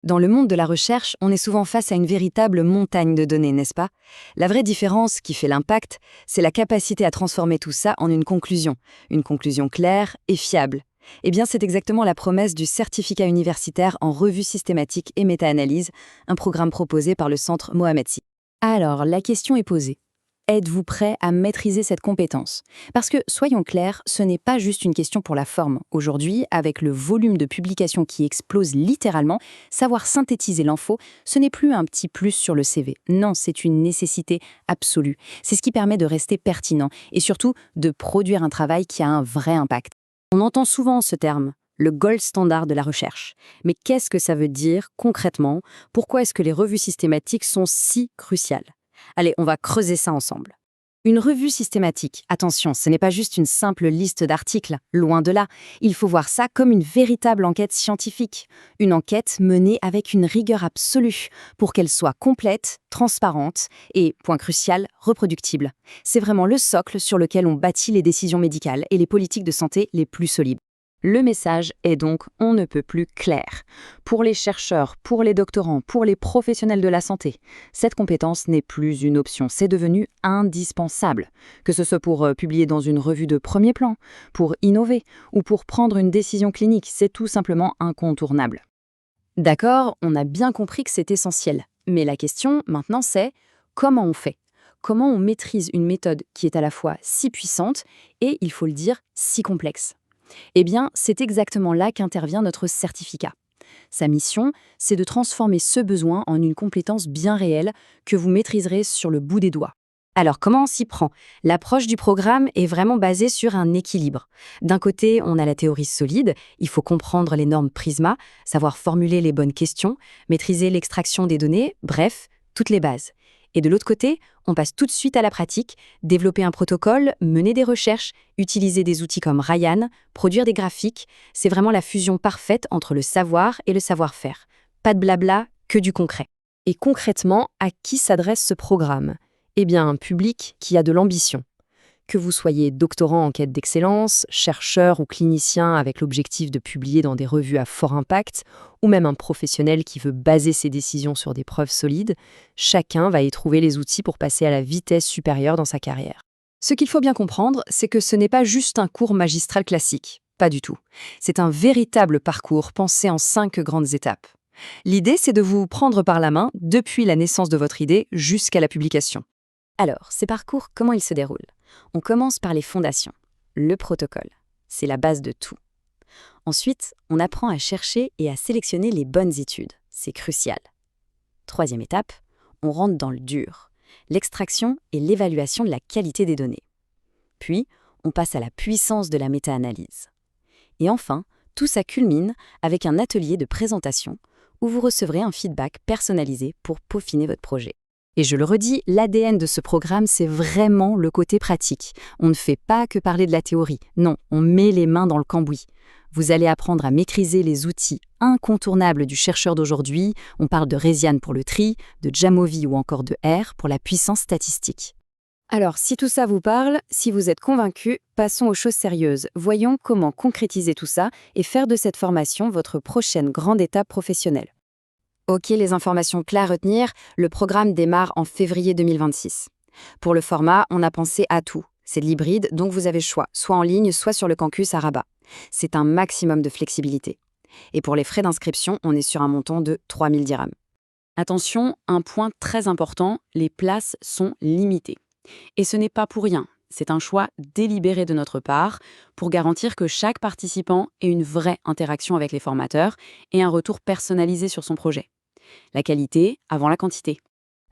Dans le monde de la recherche, on est souvent face à une véritable montagne de données, n'est-ce pas? La vraie différence qui fait l'impact, c'est la capacité à transformer tout ça en une conclusion claire et fiable. Eh bien, c'est exactement la promesse du certificat universitaire en revue systématique et méta-analyse, un programme proposé par le Centre Mohamed VI. Alors, la question est posée. Êtes-vous prêt à maîtriser cette compétence? Parce que, soyons clairs, ce n'est pas juste une question pour la forme. Aujourd'hui, avec le volume de publications qui explose littéralement, savoir synthétiser l'info, ce n'est plus un petit plus sur le CV. Non, c'est une nécessité absolue. C'est ce qui permet de rester pertinent et surtout de produire un travail qui a un vrai impact. On entend souvent ce terme, le gold standard de la recherche. Mais qu'est-ce que ça veut dire concrètement? Pourquoi est-ce que les revues systématiques sont si cruciales? Allez, on va creuser ça ensemble. Une revue systématique, attention, ce n'est pas juste une simple liste d'articles, loin de là. Il faut voir ça comme une véritable enquête scientifique. Une enquête menée avec une rigueur absolue pour qu'elle soit complète, transparente et, point crucial, reproductible. C'est vraiment le socle sur lequel on bâtit les décisions médicales et les politiques de santé les plus solides. Le message est donc on ne peut plus clair. Pour les chercheurs, pour les doctorants, pour les professionnels de la santé, cette compétence n'est plus une option, c'est devenu indispensable. Que ce soit pour publier dans une revue de premier plan, pour innover ou pour prendre une décision clinique, c'est tout simplement incontournable. D'accord, on a bien compris que c'est essentiel. Mais la question maintenant c'est comment on fait? Comment on maîtrise une méthode qui est à la fois si puissante et, il faut le dire, si complexe? Eh bien, c'est exactement là qu'intervient notre certificat. Sa mission, c'est de transformer ce besoin en une compétence bien réelle que vous maîtriserez sur le bout des doigts. Alors, comment on s'y prend? L'approche du programme est vraiment basée sur un équilibre. D'un côté, on a la théorie solide, il faut comprendre les normes Prisma, savoir formuler les bonnes questions, maîtriser l'extraction des données, bref, toutes les bases. Et de l'autre côté, on passe tout de suite à la pratique, développer un protocole, mener des recherches, utiliser des outils comme Ryan, produire des graphiques. C'est vraiment la fusion parfaite entre le savoir et le savoir-faire. Pas de blabla, que du concret. Et concrètement, à qui s'adresse ce programme? Eh bien, un public qui a de l'ambition. Que vous soyez doctorant en quête d'excellence, chercheur ou clinicien avec l'objectif de publier dans des revues à fort impact, ou même un professionnel qui veut baser ses décisions sur des preuves solides, chacun va y trouver les outils pour passer à la vitesse supérieure dans sa carrière. Ce qu'il faut bien comprendre, c'est que ce n'est pas juste un cours magistral classique. Pas du tout. C'est un véritable parcours pensé en 5 grandes étapes. L'idée, c'est de vous prendre par la main depuis la naissance de votre idée jusqu'à la publication. Alors, ces parcours, comment ils se déroulent? On commence par les fondations, le protocole. C'est la base de tout. Ensuite, on apprend à chercher et à sélectionner les bonnes études. C'est crucial. Troisième étape, on rentre dans le dur, l'extraction et l'évaluation de la qualité des données. Puis, on passe à la puissance de la méta-analyse. Et enfin, tout ça culmine avec un atelier de présentation où vous recevrez un feedback personnalisé pour peaufiner votre projet. Et je le redis, l'ADN de ce programme, c'est vraiment le côté pratique. On ne fait pas que parler de la théorie. Non, on met les mains dans le cambouis. Vous allez apprendre à maîtriser les outils incontournables du chercheur d'aujourd'hui. On parle de Raysian pour le tri, de Jamovi ou encore de R pour la puissance statistique. Alors, si tout ça vous parle, si vous êtes convaincu, passons aux choses sérieuses. Voyons comment concrétiser tout ça et faire de cette formation votre prochaine grande étape professionnelle. Ok, les informations claires à retenir, le programme démarre en février 2026. Pour le format, on a pensé à tout. C'est de l'hybride, donc vous avez le choix, soit en ligne, soit sur le campus à Rabat. C'est un maximum de flexibilité. Et pour les frais d'inscription, on est sur un montant de 3000 dirhams. Attention, un point très important, les places sont limitées. Et ce n'est pas pour rien. C'est un choix délibéré de notre part pour garantir que chaque participant ait une vraie interaction avec les formateurs et un retour personnalisé sur son projet. La qualité avant la quantité.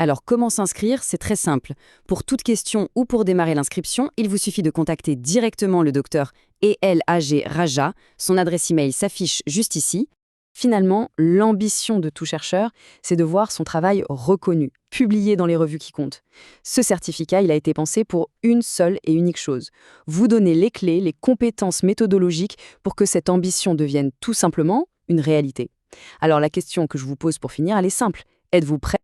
Alors, comment s'inscrire? C'est très simple. Pour toute question ou pour démarrer l'inscription, il vous suffit de contacter directement le docteur ELAG Raja. Son adresse email s'affiche juste ici. Finalement, l'ambition de tout chercheur, c'est de voir son travail reconnu, publié dans les revues qui comptent. Ce certificat, il a été pensé pour une seule et unique chose. Vous donner les clés, les compétences méthodologiques pour que cette ambition devienne tout simplement une réalité. Alors la question que je vous pose pour finir, elle est simple. Êtes-vous prêt